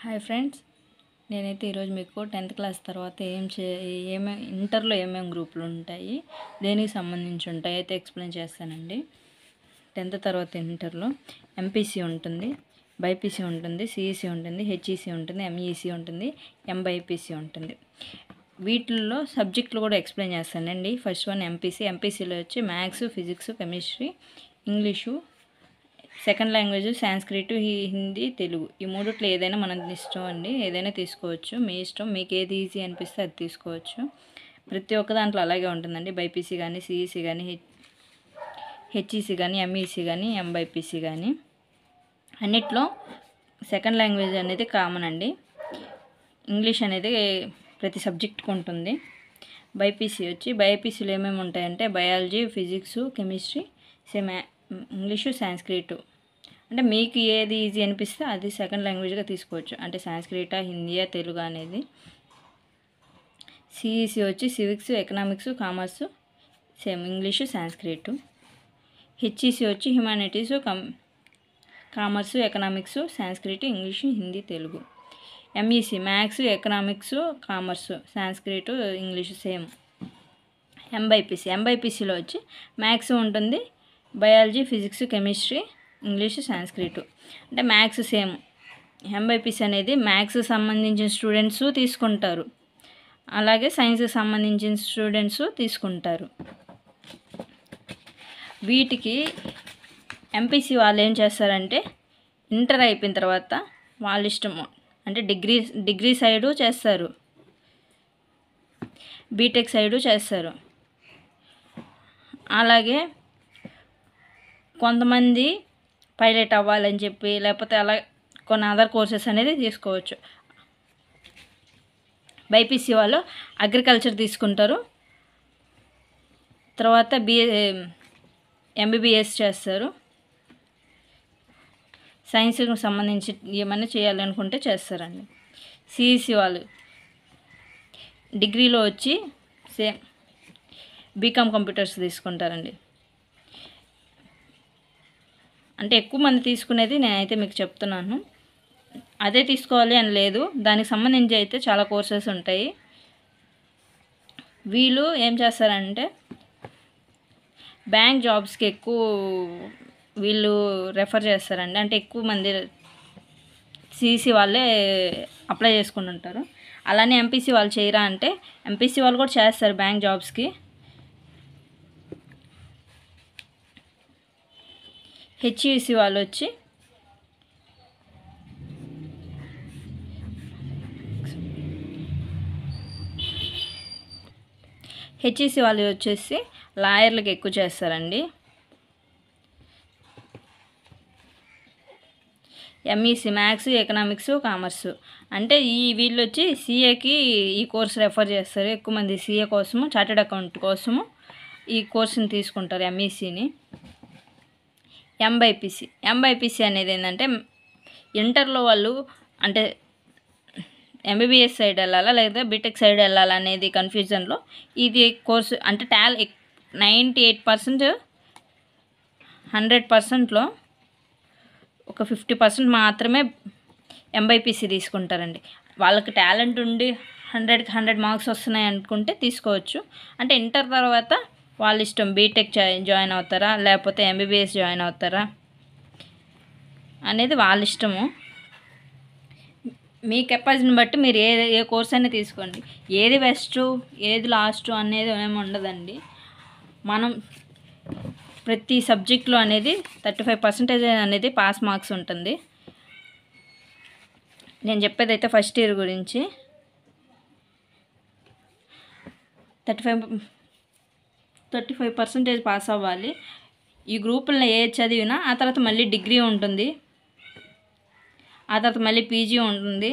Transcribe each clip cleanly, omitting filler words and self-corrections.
Hi friends, నేనైతే ఈరోజు మీకు 10th క్లాస్ తర్వాత ఇంటర్లో ఏమేమి గ్రూపులు ఉంటాయి, దేనికి సంబంధించి ఉంటాయి అయితే ఎక్స్ప్లెయిన్ చేస్తానండి. 10th తర్వాత ఇంటర్లో ఎంపీసీ ఉంటుంది, బైపీసీ ఉంటుంది, సిఈసీ ఉంటుంది, హెచ్ఈసీ ఉంటుంది, ఎంఈసీ ఉంటుంది, ఎంబైపీసీ ఉంటుంది. వీటిల్లో సబ్జెక్టులు కూడా ఎక్స్ప్లెయిన్ చేస్తానండి. ఫస్ట్ వన్ ఎంపీసీలో వచ్చి maths, physics, chemistry, English, second language Sanskrit, Hindi, Telugu. ఈ మూడిట్లో ఏదైనా మన ఇష్టం అండి, ఏదైనా తీసుకోవచ్చు, మీ ఇష్టం. మీకు ఏది ఈజీ అనిపిస్తే అది తీసుకోవచ్చు. ప్రతి ఒక్క దాంట్లో అలాగే ఉంటుందండి. బైపీసీ కానీ, సిఈసీ కానీ, హెచ్ఈసీ కానీ, ఎంఈసీ కానీ, ఎంబైపీసీ కానీ అన్నిట్లో సెకండ్ లాంగ్వేజ్ అనేది కామన్ అండి. ఇంగ్లీష్ అనేది ప్రతి సబ్జెక్టుకు ఉంటుంది. బైపీసీలో ఏమేమి ఉంటాయంటే biology, physics, chemistry, English, Sanskrit. అంటే మీకు ఏది ఈజీ అనిపిస్తే అది సెకండ్ లాంగ్వేజ్గా తీసుకోవచ్చు. అంటే సాంస్క్రిటా, హిందీయా, తెలుగు అనేది. సిఈసీ వచ్చి civics, economics, commerce, same English, Sanskrit. HEC వచ్చి humanities, commerce, economics, Sanskrit, English, Hindi, Telugu. MEC maths, economics, commerce, Sanskrit, English same. ఎంబైపీసీలో వచ్చి మ్యాథ్స్ ఉంటుంది, biology, physics, chemistry, English, Sanskrit. అంటే మ్యాథ్స్ సేమ్. ఎంబైపీసీ అనేది మ్యాథ్స్ సంబంధించిన స్టూడెంట్స్ తీసుకుంటారు, అలాగే సైన్స్కి సంబంధించిన స్టూడెంట్స్ తీసుకుంటారు. వీటికి ఎంపీసీ వాళ్ళు ఏం చేస్తారంటే ఇంటర్ అయిపోయిన తర్వాత వాళ్ళ ఇష్టము, అంటే డిగ్రీ సైడు చేస్తారు, బీటెక్ సైడు చేస్తారు. అలాగే కొంతమంది పైలట్ అవ్వాలని చెప్పి లేకపోతే అలా కొన్ని అదర్ కోర్సెస్ అనేది తీసుకోవచ్చు. బైపీసీ వాళ్ళు అగ్రికల్చర్ తీసుకుంటారు, తర్వాత ఎంబీబీఎస్ చేస్తారు. సైన్స్కి సంబంధించి ఏమైనా చేయాలనుకుంటే చేస్తారండి. సిఈసీ వాళ్ళు డిగ్రీలో వచ్చి సేమ్ బీకామ్ కంప్యూటర్స్ తీసుకుంటారండి. అంటే ఎక్కువ మంది తీసుకునేది నేనైతే మీకు చెప్తున్నాను. అదే తీసుకోవాలి అని లేదు, దానికి సంబంధించి అయితే చాలా కోర్సెస్ ఉంటాయి. వీళ్ళు ఏం చేస్తారంటే బ్యాంక్ జాబ్స్కి ఎక్కువ వీళ్ళు రెఫర్ చేస్తారండి. అంటే ఎక్కువ మంది సిఈసీ వాళ్ళే అప్లై చేసుకుని ఉంటారు. అలానే ఎంపీసీ వాళ్ళు చేయరా అంటే ఎంపీసీ వాళ్ళు కూడా చేస్తారు బ్యాంక్ జాబ్స్కి. హెచ్ఈసీ వాళ్ళు వచ్చి వచ్చేసి లాయర్లకు ఎక్కువ చేస్తారండి. MEC maths, economics, commerce. అంటే వీళ్ళు వచ్చి సీఏకి ఈ కోర్స్ రెఫర్ చేస్తారు. ఎక్కువ మంది సీఏ కోసము, చార్టెడ్ అకౌంట్ కోసము ఈ కోర్సుని తీసుకుంటారు ఎంఈసీని. ఎంబైపీసీ అనేది ఏంటంటే ఇంటర్లో వాళ్ళు అంటే ఎంబీబీఎస్ సైడ్ వెళ్ళాలా లేదా బీటెక్ సైడ్ వెళ్ళాలా అనేది కన్ఫ్యూజన్లో ఇది కోర్సు. అంటే 98% 100%లో ఒక 50% మాత్రమే ఎంబైపీసీ తీసుకుంటారండి. వాళ్ళకి టాలెంట్ ఉండి 100కి 100 మార్క్స్ వస్తున్నాయి అనుకుంటే తీసుకోవచ్చు. అంటే ఇంటర్ తర్వాత వాళ్ళ ఇష్టం, బీటెక్ జాయిన్ అవుతారా లేకపోతే ఎంబీబీఎస్ జాయిన్ అవుతారా అనేది వాళ్ళ ఇష్టము. మీ కెపాసిటీని బట్టి మీరు ఏ కోర్స్ అయినా తీసుకోండి. ఏది బెస్ట్ ఏది లాస్ట్ అనేది ఏమి ఉండదండి. మనం ప్రతి సబ్జెక్టులో అనేది 35% అనేది పాస్ మార్క్స్ ఉంటుంది. నేను చెప్పేది అయితే ఫస్ట్ ఇయర్ గురించి. 35% పాస్ అవ్వాలి. ఈ గ్రూపుల్లో ఏది చదివినా ఆ తర్వాత మళ్ళీ డిగ్రీ ఉంటుంది, ఆ తర్వాత మళ్ళీ పీజీ ఉంటుంది.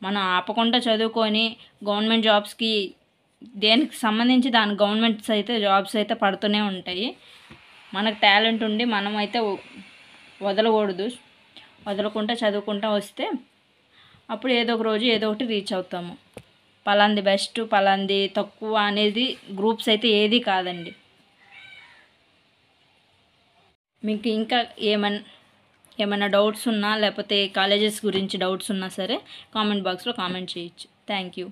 మనం ఆపకుండా చదువుకొని గవర్నమెంట్ జాబ్స్కి దేనికి సంబంధించి దాని గవర్నమెంట్స్ అయితే జాబ్స్ అయితే పడుతూనే ఉంటాయి. మనకు టాలెంట్ ఉండి మనం అయితే వదలకుండా చదువుకుంటూ వస్తే అప్పుడు ఏదో ఒక రోజు ఏదో ఒకటి రీచ్ అవుతాము. పలాంది బెస్ట్ పలాంది తక్కువ అనేది గ్రూప్స్ అయితే ఏది కాదండి. మీకు ఇంకా ఏమైనా డౌట్స్ ఉన్నా లేకపోతే కాలేజెస్ గురించి డౌట్స్ ఉన్నా సరే కామెంట్ బాక్స్లో కామెంట్ చేయొచ్చు. Thank you.